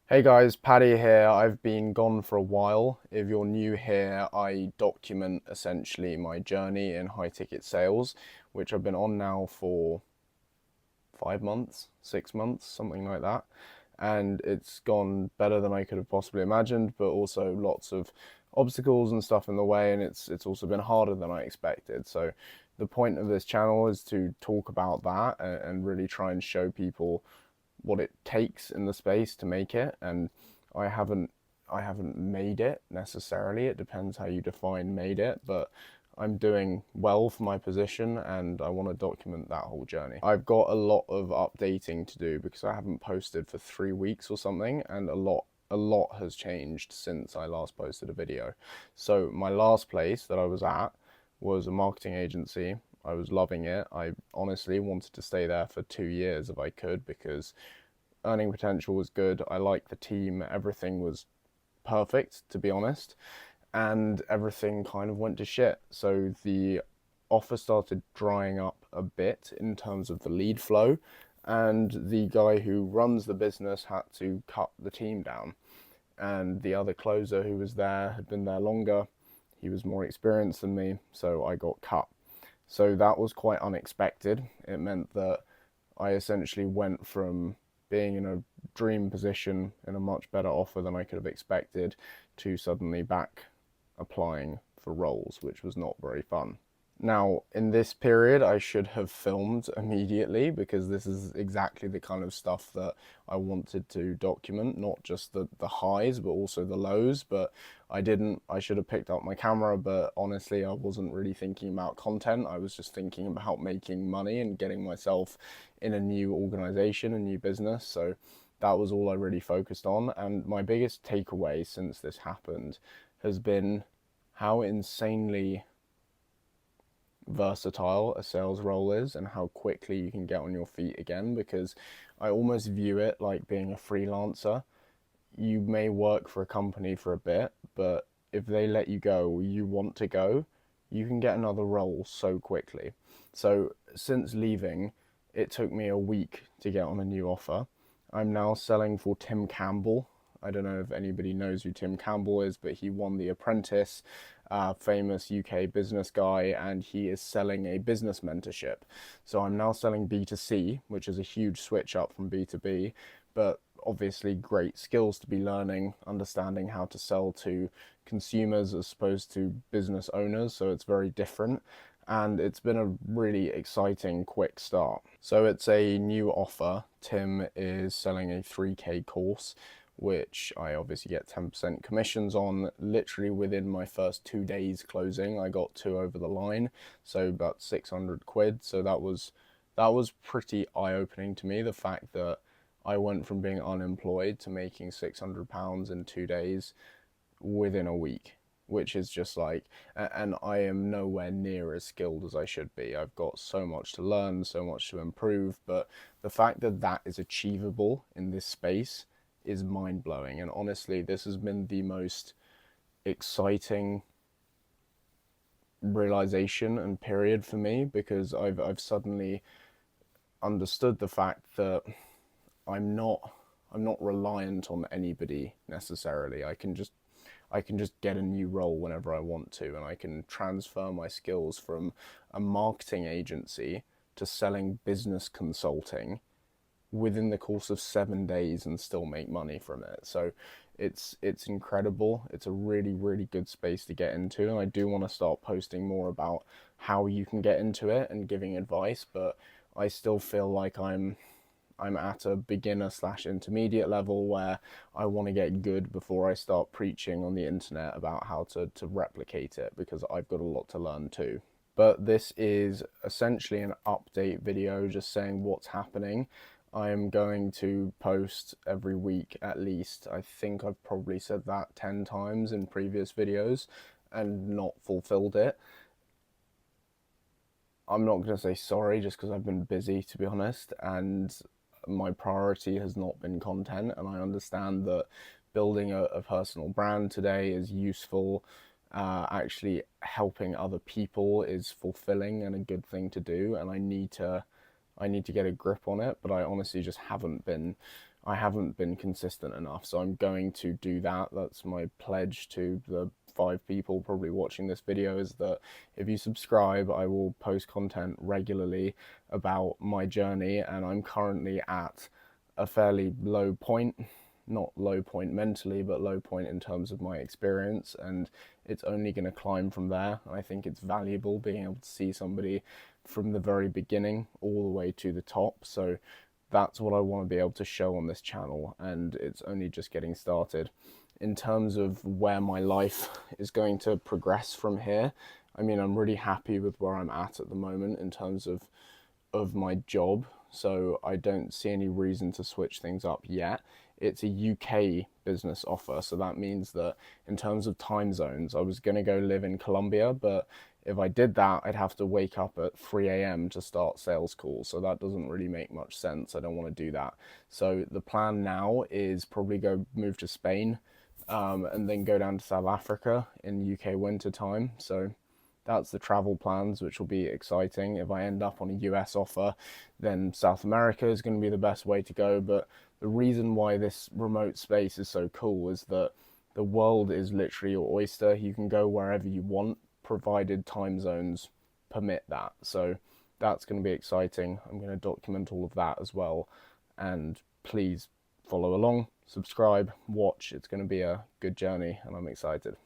Hey guys, Paddy here. I've been gone for a while. If you're new here, I document essentially my journey in high ticket sales, which I've been on now for 5 months, 6 months, something like that. And it's gone better than I could have possibly imagined, but also lots of obstacles and stuff in the way, and it's also been harder than I expected. So the point of this channel is to talk about that and really try and show people what it takes in the space to make it. And I haven't I haven't made it necessarily. It depends how you define made it, but I'm doing well for my position and I want to document that whole journey. I've got a lot of updating to do because I haven't posted for 3 weeks or something, and a lot has changed since I last posted a video. So my last place that I was at was a marketing agency. I was loving it. I honestly wanted to stay there for 2 years if I could because earning potential was good. I liked the team. Everything was perfect, to be honest. And everything kind of went to shit. So the offer started drying up a bit in terms of the lead flow. And the guy who runs the business had to cut the team down. And the other closer who was there had been there longer. He was more experienced than me, so I got cut. So that was quite unexpected. It meant that I essentially went from being in a dream position in a much better offer than I could have expected to suddenly back applying for roles, which was not very fun. Now, in this period, I should have filmed immediately because this is exactly the kind of stuff that I wanted to document, not just the highs, but also the lows. But I didn't. I should have picked up my camera, but honestly, I wasn't really thinking about content. I was just thinking about making money and getting myself in a new organization, a new business. So that was all I really focused on. And my biggest takeaway since this happened has been how insanely versatile a sales role is and how quickly you can get on your feet again, because I almost view it like being a freelancer. You may work for a company for a bit, but if they let you go or you want to go, you can get another role so quickly. So since leaving, it took me a week to get on a new offer. I'm now selling for Tim Campbell. I don't know if anybody knows who Tim Campbell is, but he won The Apprentice, famous UK business guy, and he is selling a business mentorship. So I'm now selling B2C, which is a huge switch up from B2B, but obviously great skills to be learning, understanding how to sell to consumers as opposed to business owners. So it's very different. And it's been a really exciting, quick start. So it's a new offer. Tim is selling a 3K course, which I obviously get 10% commissions on. Literally within my first 2 days closing, I got two over the line, so about 600 quid. So that was pretty eye-opening to me, the fact that I went from being unemployed to making £600 in 2 days within a week, which is just like, and I am nowhere near as skilled as I should be. I've got so much to learn, so much to improve, but the fact that that is achievable in this space is mind blowing. And honestly, this has been the most exciting realization and period for me because I've suddenly understood the fact that I'm not I'm not reliant on anybody necessarily. I can just get a new role whenever I want to, and I can transfer my skills from a marketing agency to selling business consulting within the course of 7 days and still make money from it. So it's incredible. It's a really, really good space to get into, and I do want to start posting more about how you can get into it and giving advice, but I still feel like I'm at a beginner slash intermediate level where I want to get good before I start preaching on the internet about how to replicate it, because I've got a lot to learn too. But this is essentially an update video just saying what's happening. I am going to post every week at least. I think I've probably said that 10 times in previous videos and not fulfilled it. I'm not going to say sorry just because I've been busy, to be honest, and my priority has not been content. And I understand that building a personal brand today is useful. Actually, helping other people is fulfilling and a good thing to do, and I need to get a grip on it. But I honestly just haven't been. I haven't been consistent enough. So I'm going to do that. That's my pledge to the 5 people probably watching this video, is that if you subscribe, I will post content regularly about my journey. And I'm currently at a fairly low point, not low point mentally, but low point in terms of my experience, and it's only going to climb from there. I think it's valuable being able to see somebody from the very beginning all the way to the top. So that's what I want to be able to show on this channel, and it's only just getting started. In terms of where my life is going to progress from here, I mean, I'm really happy with where I'm at the moment in terms of my job, so I don't see any reason to switch things up yet. It's a UK business offer, so that means that in terms of time zones, I was going to go live in Colombia, but if I did that, I'd have to wake up at 3 a.m. to start sales calls, so that doesn't really make much sense. I don't want to do that. So the plan now is probably go move to Spain, and then go down to South Africa in UK winter time. So that's the travel plans, which will be exciting. If I end up on a US offer, then South America is going to be the best way to go. But the reason why this remote space is so cool is that the world is literally your oyster. You can go wherever you want, provided time zones permit that. So that's going to be exciting. I'm going to document all of that as well. And please follow along, subscribe, watch. It's going to be a good journey, and I'm excited.